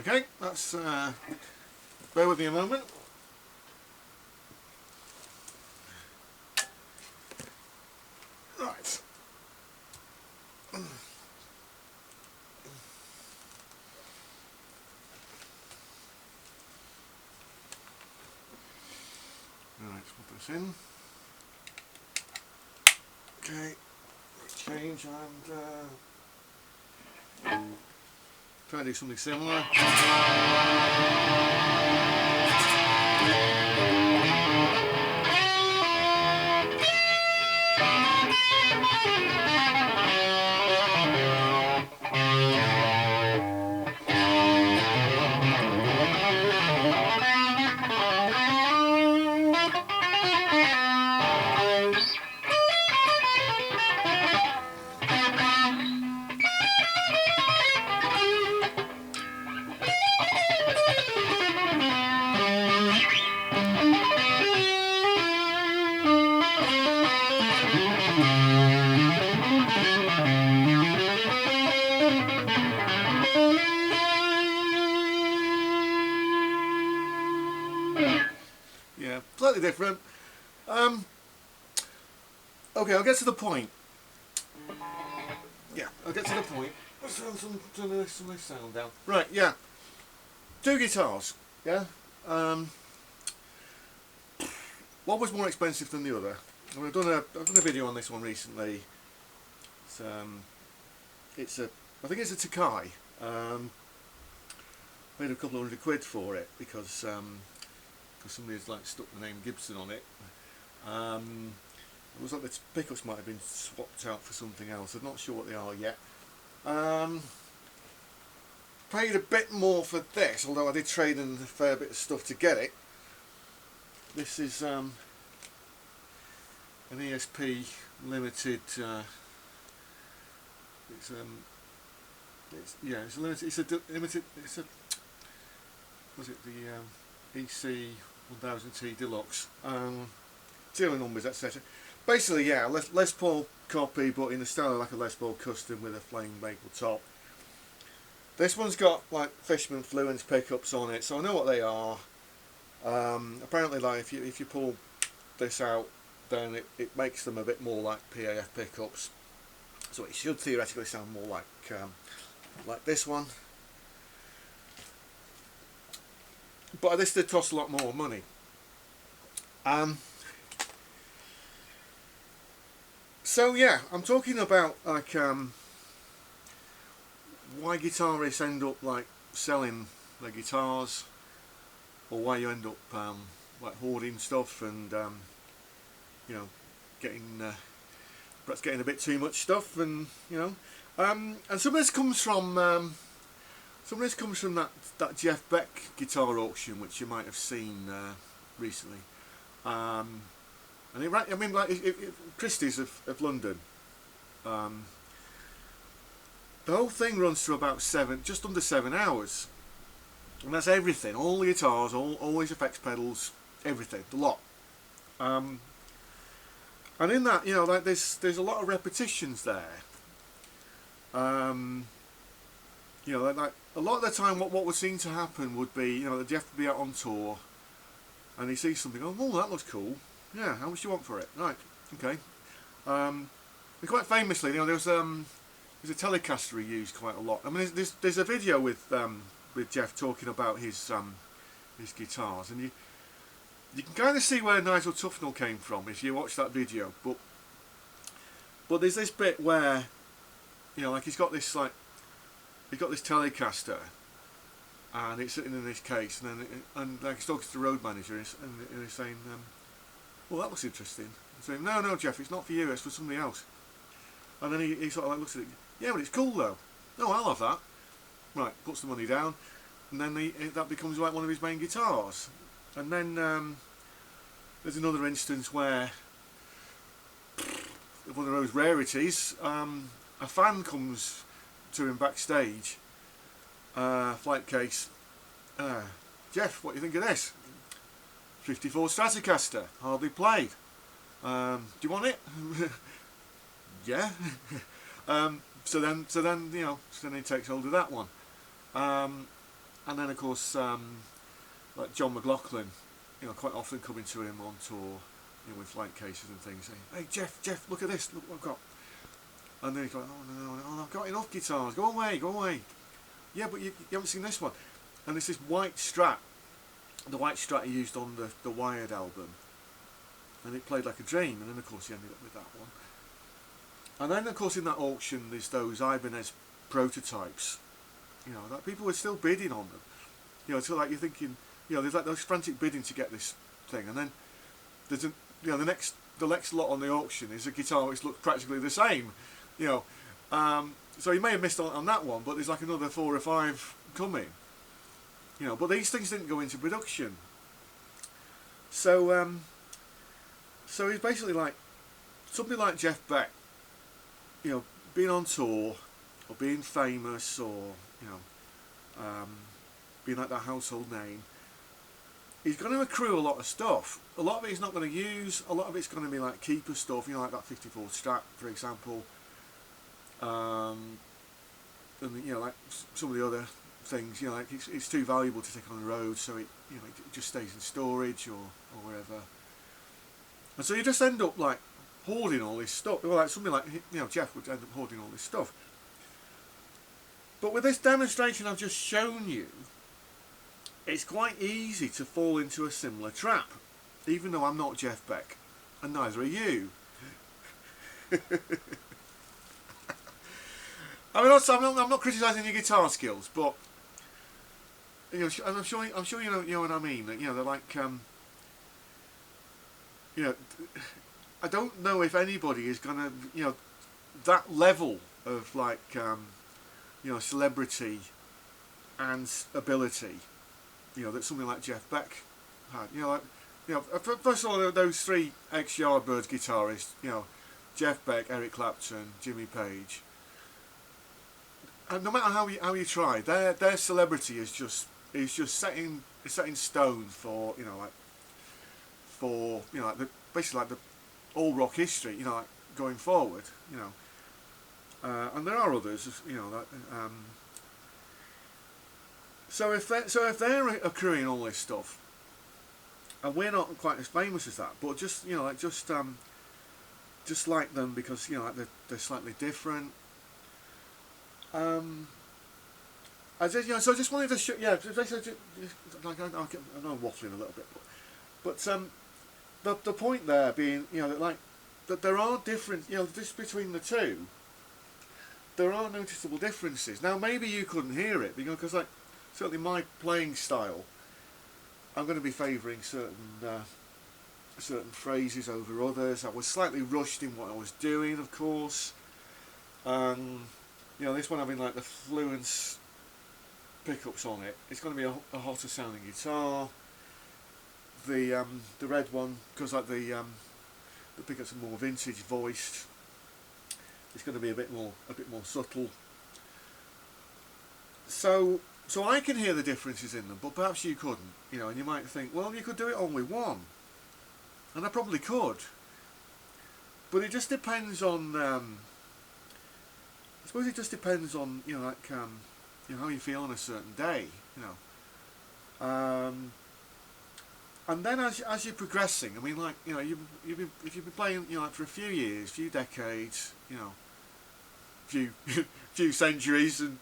Okay, that's bear with me a moment. Right. Right, put this in. Okay, change and try to do something similar. Yeah, slightly different. Okay, I'll get to the point. Yeah, I'll get to the point. Let's turn some of this sound down. Right, yeah. Two guitars, yeah. One was more expensive than the other. I've done a video on this one recently. It's I think it's a Takai. Paid a couple of £100 for it because somebody's like stuck the name Gibson on it. It was like the pickups might have been swapped out for something else. I'm not sure what they are yet. Paid a bit more for this, although I did trade in a fair bit of stuff to get it. This is an ESP limited. It's a limited. It's a limited. It's a. Was it the EC 1000T Deluxe? Serial numbers, etc. Basically, yeah, Les Paul copy, but in the style like a Les Paul custom with a flame maple top. This one's got like Fishman Fluence pickups on it, so I know what they are. Apparently, like if you pull this out, then it makes them a bit more like PAF pickups. So it should theoretically sound more like this one. But this did cost a lot more money. So yeah, I'm talking about like why guitarists end up like selling their guitars, or why you end up like hoarding stuff and you know, perhaps getting a bit too much stuff, and you know, and some of this comes from that Jeff Beck Guitar Auction, which you might have seen recently. And I mean, like Christies of London. The whole thing runs to about just under 7 hours, and that's everything, all the guitars, all these effects pedals, everything, the lot. And in that, you know, like there's a lot of repetitions there. You know, like a lot of the time, what would seem to happen would be, you know, that Jeff would be out on tour, and he sees something. Oh, that looks cool. Yeah, how much do you want for it? Right, okay. And quite famously, you know, there's a Telecaster he used quite a lot. I mean, there's a video with Jeff talking about his guitars, and you can kind of see where Nigel Tufnell came from if you watch that video. But there's this bit where, you know, like he's got this Telecaster, and it's sitting in this case, and like he's talking to the road manager, and he's saying, well, that looks interesting. I'm saying, no, Jeff, it's not for you, it's for somebody else. And then he sort of like looks at it. Yeah, but it's cool though. No, I'll have that. Right, puts the money down, and then that becomes like one of his main guitars. And then there's another instance where one of those rarities, a fan comes to him backstage, flight case. Jeff, what do you think of this? '54 Stratocaster, hardly played. Do you want it? Yeah. So then he takes hold of that one. And then of course, like John McLaughlin, quite often coming to him on tour, with flight cases and things, saying, "Hey Jeff, look at this, look what I've got." And then he's like, "Oh no, I've got enough guitars. Go away." Yeah, but you haven't seen this one. And it's this white Strat, the white Strat he used on the Wired album, and it played like a dream. And then of course he ended up with that one. And then of course in that auction there's those Ibanez prototypes, that people were still bidding on them. So like you're thinking, there's like those frantic bidding to get this thing, and then there's the next lot on the auction is a guitar which looks practically the same, so you may have missed on that one, but there's like another 4 or 5 coming, but these things didn't go into production. So he's basically like somebody like Jeff Beck, being on tour or being famous or being like that household name. He's going to accrue a lot of stuff. A lot of it he's not going to use. A lot of it's going to be like keeper stuff, like that '54 Strat, for example. And like some of the other things, like it's too valuable to take on the road, so it just stays in storage or wherever. And so you just end up like hoarding all this stuff. Well, like somebody like Jeff would end up hoarding all this stuff. But with this demonstration I've just shown you, it's quite easy to fall into a similar trap, even though I'm not Jeff Beck, and neither are you. I'm not criticising your guitar skills, but and I'm sure you know what I mean. That they're like I don't know if anybody is gonna that level of like celebrity and ability. That something like Jeff Beck had. First of all, those 3 ex-Yardbirds guitarists, Jeff Beck, Eric Clapton, Jimmy Page. And no matter how you try, their celebrity is just set in stone for basically like the all rock history, like going forward, and there are others, that. So if they're accruing all this stuff, and we're not quite as famous as that, but just just like them because they're slightly different. I just wanted to show, like I know I'm waffling a little bit, but the point there being that there are different, just between the two, there are noticeable differences. Now maybe you couldn't hear it because like. Certainly my playing style, I'm going to be favouring certain phrases over others. I was slightly rushed in what I was doing, of course. This one having like the Fluence pickups on it. It's going to be a hotter sounding guitar. The red one, because like the pickups are more vintage voiced. It's going to be a bit more subtle. So I can hear the differences in them, but perhaps you couldn't, and you might think, well, you could do it on with one, and I probably could, but it just depends on, I suppose it just depends on, how you feel on a certain day, and then as you're progressing, I mean, like, if you've been playing, like for a few years, few decades, few centuries, and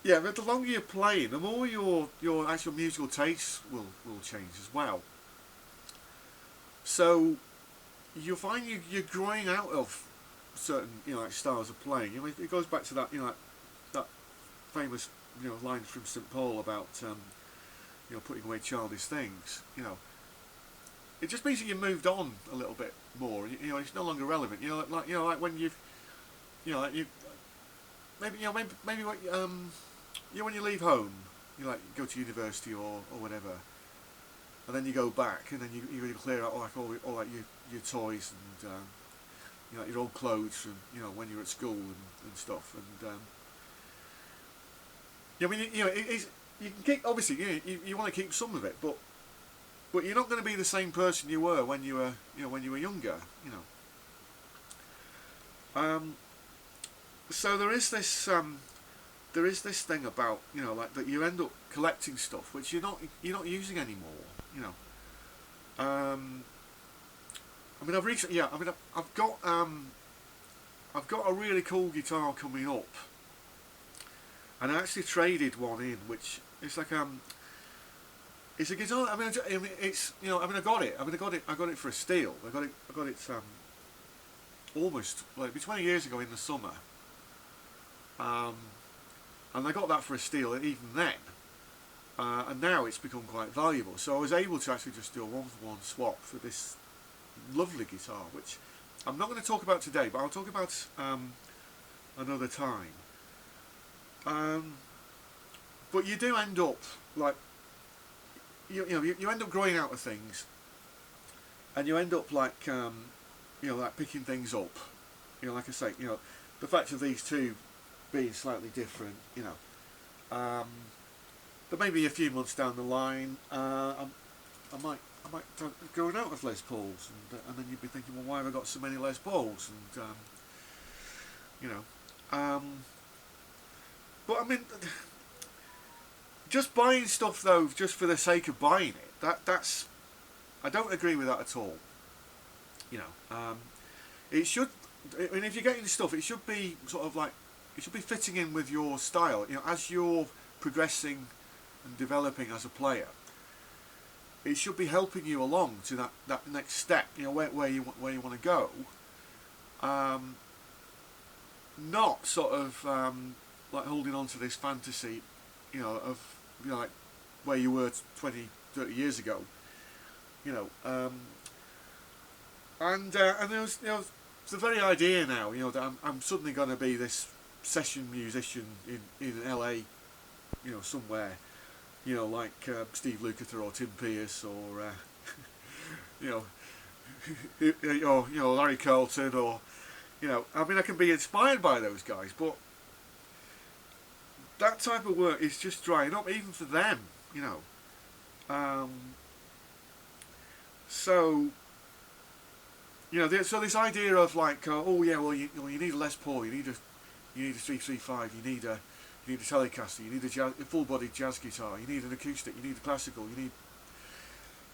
but the longer you're playing, the more your actual musical tastes will change as well. So you'll find you're growing out of certain like styles of playing. It goes back to that that famous line from St. Paul about putting away childish things. It just means that you moved on a little bit more. It's no longer relevant. Like when you've maybe when you leave home, you go to university or whatever, and then you go back and then you really clear out all your toys and your old clothes from when you were at school and stuff, and you can keep, obviously, you want to keep some of it, but you're not going to be the same person you were when you were, when you were younger, So there is this thing about, like that you end up collecting stuff which you're not using anymore, I mean, I've recently, I've got a really cool guitar coming up, and I actually traded one in, which is like it's a guitar. I mean, it's I got it. I got it for a steal. I got it almost like 20 years ago in the summer, and I got that for a steal even then. And now it's become quite valuable. So I was able to actually just do a one-for-one swap for this lovely guitar, which I'm not going to talk about today, but I'll talk about another time. But you do end up like you end up growing out of things, and you end up like like picking things up. Like I say, the fact of these two being slightly different, there may be a few months down the line, I might go out of Les Pauls, and then you'd be thinking, well, why have I got so many Les Pauls? And but I mean, just buying stuff though, just for the sake of buying it, that's I don't agree with that at all. It should. I mean, if you're getting stuff, it should be sort of like, it should be fitting in with your style. As you're progressing and developing as a player, it should be helping you along to that next step. Where you want to go. Not sort of like holding on to this fantasy, of like where you were 20, 30 years ago. And there's the very idea now, that I'm suddenly going to be this session musician in LA, somewhere, like Steve Lukather or Tim Pierce or or Larry Carlton, or I mean, I can be inspired by those guys, but that type of work is just drying up, even for them, so so this idea of like, oh yeah, well you need a Les Paul, you need a 335, you need a Telecaster, you need a full-bodied jazz guitar, you need an acoustic, you need a classical,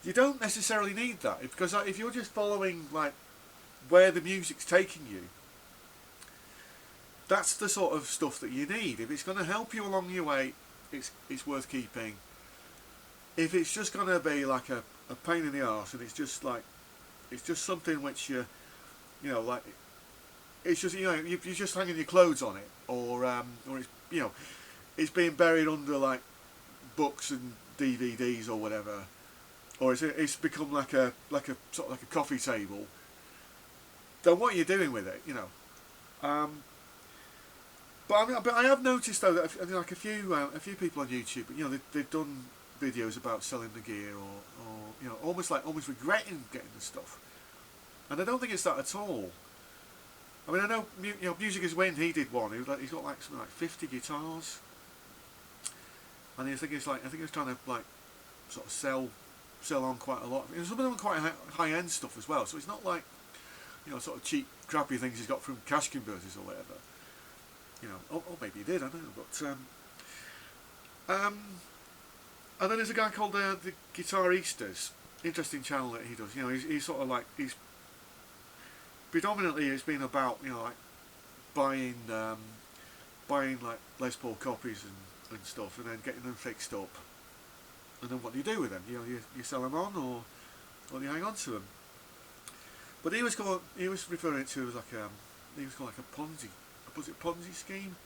you don't necessarily need that, because if you're just following like where the music's taking you, that's the sort of stuff that you need. If it's going to help you along your way, it's worth keeping. If it's just going to be like a pain in the arse, and it's just something which like, it's just you're just hanging your clothes on it, or it's it's being buried under like books and DVDs or whatever, or it's become like a sort of like a coffee table, then what are you doing with it? But I have noticed though that like a few people on YouTube, they've done videos about selling the gear, or almost regretting getting the stuff, and I don't think it's that at all. I mean, I know Music Is Wind, he did one. He's got like something like 50 guitars, and I think he was trying to like sort of sell on quite a lot. Some of them are quite high end stuff as well. So it's not like sort of cheap, crappy things he's got from cash converters or whatever. Or maybe he did. I don't know. But and then there's a guy called the Guitarists. Interesting channel that he does. He's sort of like, he's predominantly, it's been about like buying like Les Paul copies and stuff, and then getting them fixed up, and then what do you do with them? You sell them on, or you hang on to them. But he was referring to it as like he was called like a Ponzi scheme,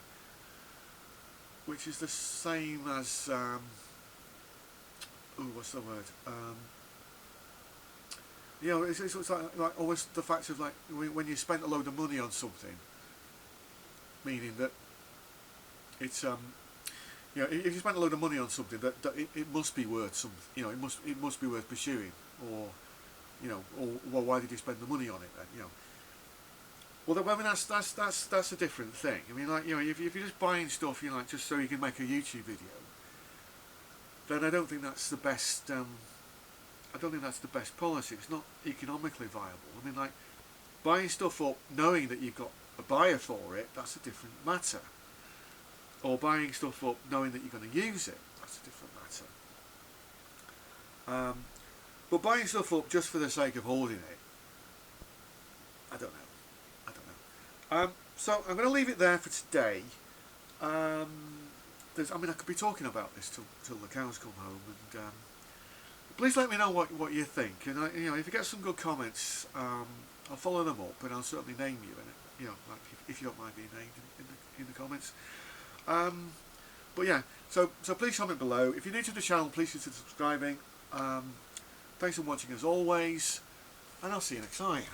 which is the same as what's the word? It's like always the fact of like when you spent a load of money on something, meaning that it's if you spent a load of money on something, that it must be worth some, it must be worth pursuing, or well, why did you spend the money on it then? Well, I mean, that's a different thing. I mean, like if you're just buying stuff, just so you can make a YouTube video, then I don't think that's the best. I don't think that's the best policy. It's not economically viable. I mean, like buying stuff up knowing that you've got a buyer for it, that's a different matter. Or buying stuff up knowing that you're going to use it, that's a different matter. But buying stuff up just for the sake of holding it, I don't know. So I'm going to leave it there for today. I mean, I could be talking about this till the cows come home, and please let me know what you think. And if you get some good comments, I'll follow them up, and I'll certainly name you in it. Like if you don't mind being named in the comments. But yeah, so please comment below. If you're new to the channel, please consider subscribing. Thanks for watching as always, and I'll see you next time.